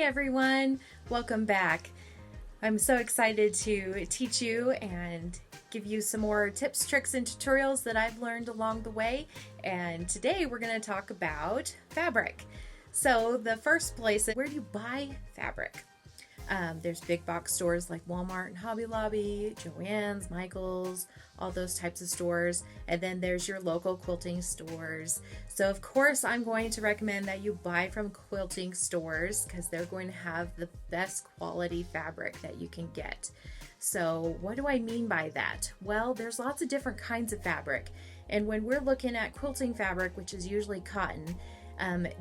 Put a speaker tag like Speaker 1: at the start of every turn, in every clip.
Speaker 1: everyone, welcome back. I'm so excited to teach you and give you some more tips, tricks, and tutorials that I've learned along the way. And today we're going to talk about fabric. So the first place, where do you buy fabric? There's big box stores like Walmart and Hobby Lobby, Joann's, Michael's, all those types of stores. And then there's your local quilting stores. So of course I'm going to recommend that you buy from quilting stores because they're going to have the best quality fabric that you can get. So what do I mean by that? Well, there's lots of different kinds of fabric. And when we're looking at quilting fabric, which is usually cotton,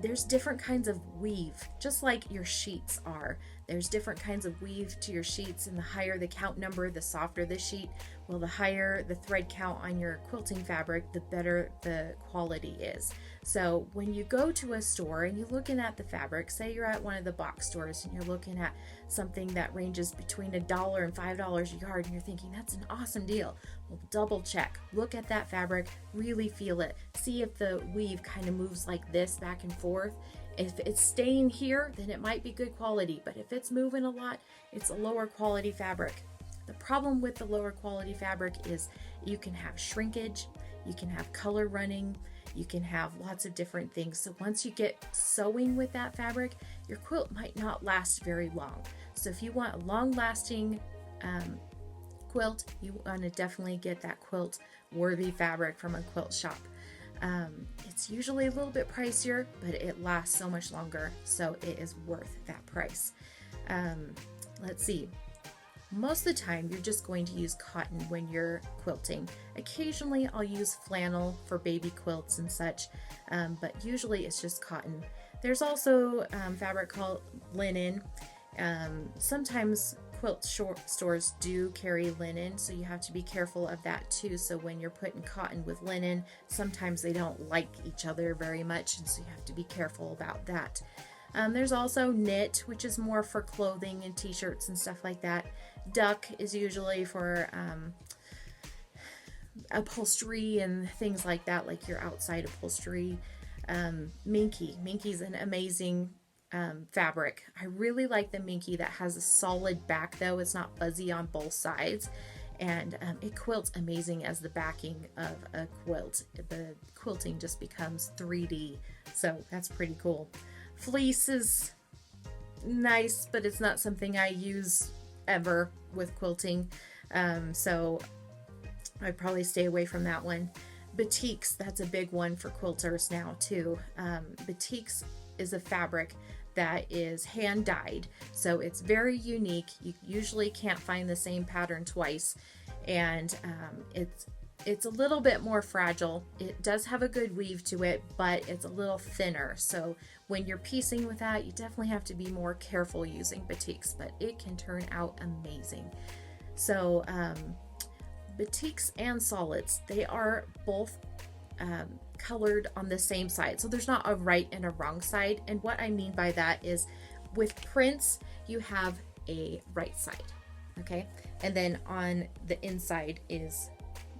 Speaker 1: there's different kinds of weave, just like your sheets are. There's different kinds of weave to your sheets, and the higher the count number, the softer the sheet. Well, the higher the thread count on your quilting fabric, the better the quality is. So when you go to a store and you're looking at the fabric, say you're at one of the box stores and you're looking at something that ranges between $1 and $5 a yard, and you're thinking that's an awesome deal. Well, double check, look at that fabric, really feel it, see if the weave kind of moves like this back and forth. If it's staying here, then it might be good quality, but if it's moving a lot, it's a lower quality fabric. The problem with the lower quality fabric is you can have shrinkage, you can have color running, you can have lots of different things. So once you get sewing with that fabric, your quilt might not last very long. So if you want a long-lasting quilt, you want to definitely get that quilt worthy fabric from a quilt shop. It's usually a little bit pricier, but it lasts so much longer, so it is worth that price. Let's see. Most of the time, you're just going to use cotton when you're quilting. Occasionally, I'll use flannel for baby quilts and such, but usually it's just cotton. There's also fabric called linen. Sometimes quilt stores do carry linen, so you have to be careful of that too. So when you're putting cotton with linen, sometimes they don't like each other very much, and so you have to be careful about that. There's also knit, which is more for clothing and t-shirts and stuff like that. Duck is usually for upholstery and things like that, like your outside upholstery. Minky's an amazing fabric. I really like the Minky that has a solid back though. It's not fuzzy on both sides, and it quilts amazing as the backing of a quilt. The quilting just becomes 3D, so that's pretty cool. Fleece is nice, but it's not something I use ever with quilting, so I'd probably stay away from that one. Batiks, that's a big one for quilters now too. Batiks is a fabric that is hand dyed, so it's very unique. You usually can't find the same pattern twice, and it's a little bit more fragile. It does have a good weave to it, but it's a little thinner, so when you're piecing with that, you definitely have to be more careful using batiks, but it can turn out amazing. So batiks and solids, they are both colored on the same side, so there's not a right and a wrong side. And what I mean by that is with prints you have a right side, okay, and then on the inside is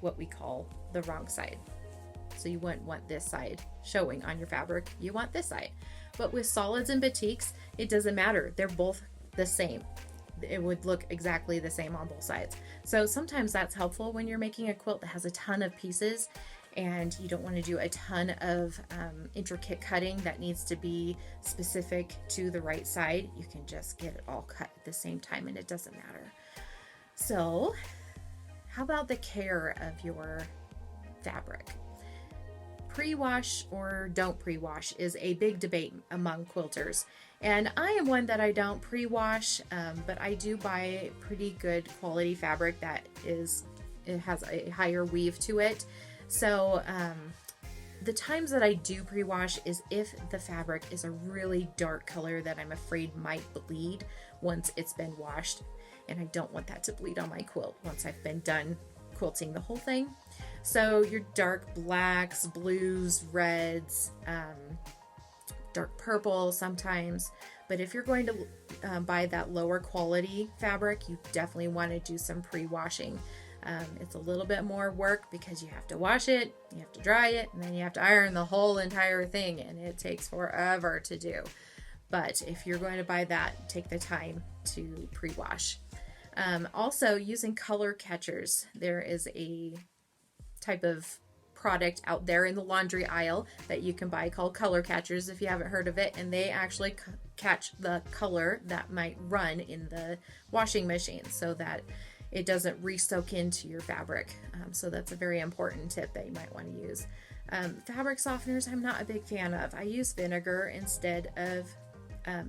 Speaker 1: what we call the wrong side. So you wouldn't want this side showing on your fabric, you want this side. But with solids and batiks, it doesn't matter, they're both the same. It would look exactly the same on both sides. So sometimes that's helpful when you're making a quilt that has a ton of pieces and you don't want to do a ton of intricate cutting that needs to be specific to the right side. You can just get it all cut at the same time and it doesn't matter. So how about the care of your fabric? Pre-wash or don't pre-wash is a big debate among quilters, and I am one that I don't pre-wash, but I do buy pretty good quality fabric that it has a higher weave to it. So the times that I do pre-wash is if the fabric is a really dark color that I'm afraid might bleed once it's been washed, and I don't want that to bleed on my quilt once I've been done quilting the whole thing. So your dark blacks, blues, reds, dark purple sometimes. But if you're going to buy that lower quality fabric, you definitely want to do some pre-washing. It's a little bit more work because you have to wash it, you have to dry it, and then you have to iron the whole entire thing, and it takes forever to do. But if you're going to buy that, take the time to pre-wash. Also, using color catchers. There is a type of product out there in the laundry aisle that you can buy called color catchers, if you haven't heard of it, and they actually catch the color that might run in the washing machine so that it doesn't re-soak into your fabric. So that's a very important tip that you might want to use. Fabric softeners, I'm not a big fan of. I use vinegar instead of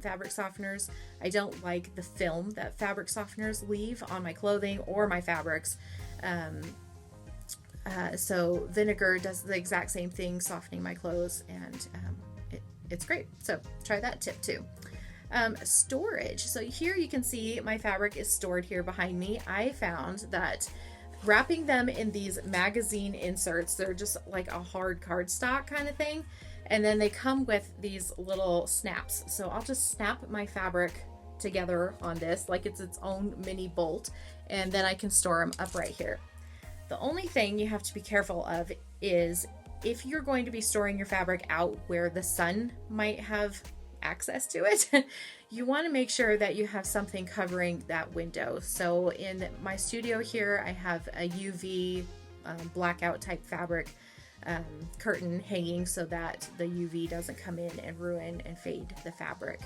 Speaker 1: fabric softeners. I don't like the film that fabric softeners leave on my clothing or my fabrics. So vinegar does the exact same thing, softening my clothes, and it's great. So try that tip too. Storage. So here you can see my fabric is stored here behind me. I found that wrapping them in these magazine inserts, they're just like a hard cardstock kind of thing, and then they come with these little snaps. So I'll just snap my fabric together on this like it's its own mini bolt, and then I can store them up right here. The only thing you have to be careful of is if you're going to be storing your fabric out where the sun might have access to it, you want to make sure that you have something covering that window. So in my studio here, I have a UV blackout type fabric curtain hanging so that the UV doesn't come in and ruin and fade the fabric.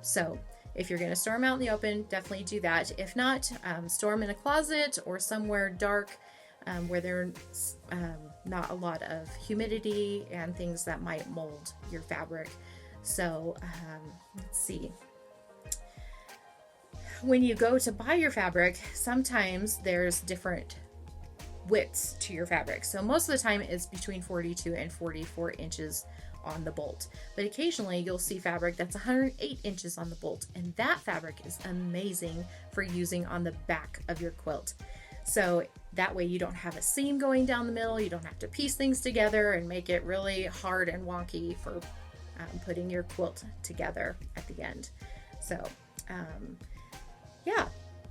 Speaker 1: So if you're going to store them out in the open, definitely do that. If not, store them in a closet or somewhere dark where there's not a lot of humidity and things that might mold your fabric. So let's see. When you go to buy your fabric, sometimes there's different widths to your fabric. So most of the time it's between 42 and 44 inches on the bolt, but occasionally you'll see fabric that's 108 inches on the bolt, and that fabric is amazing for using on the back of your quilt. So that way you don't have a seam going down the middle, you don't have to piece things together and make it really hard and wonky for putting your quilt together at the end. So yeah,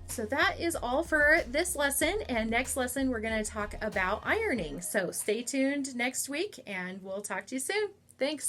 Speaker 1: so that is all for this lesson, and next lesson we're going to talk about ironing. So stay tuned next week and we'll talk to you soon. Thanks.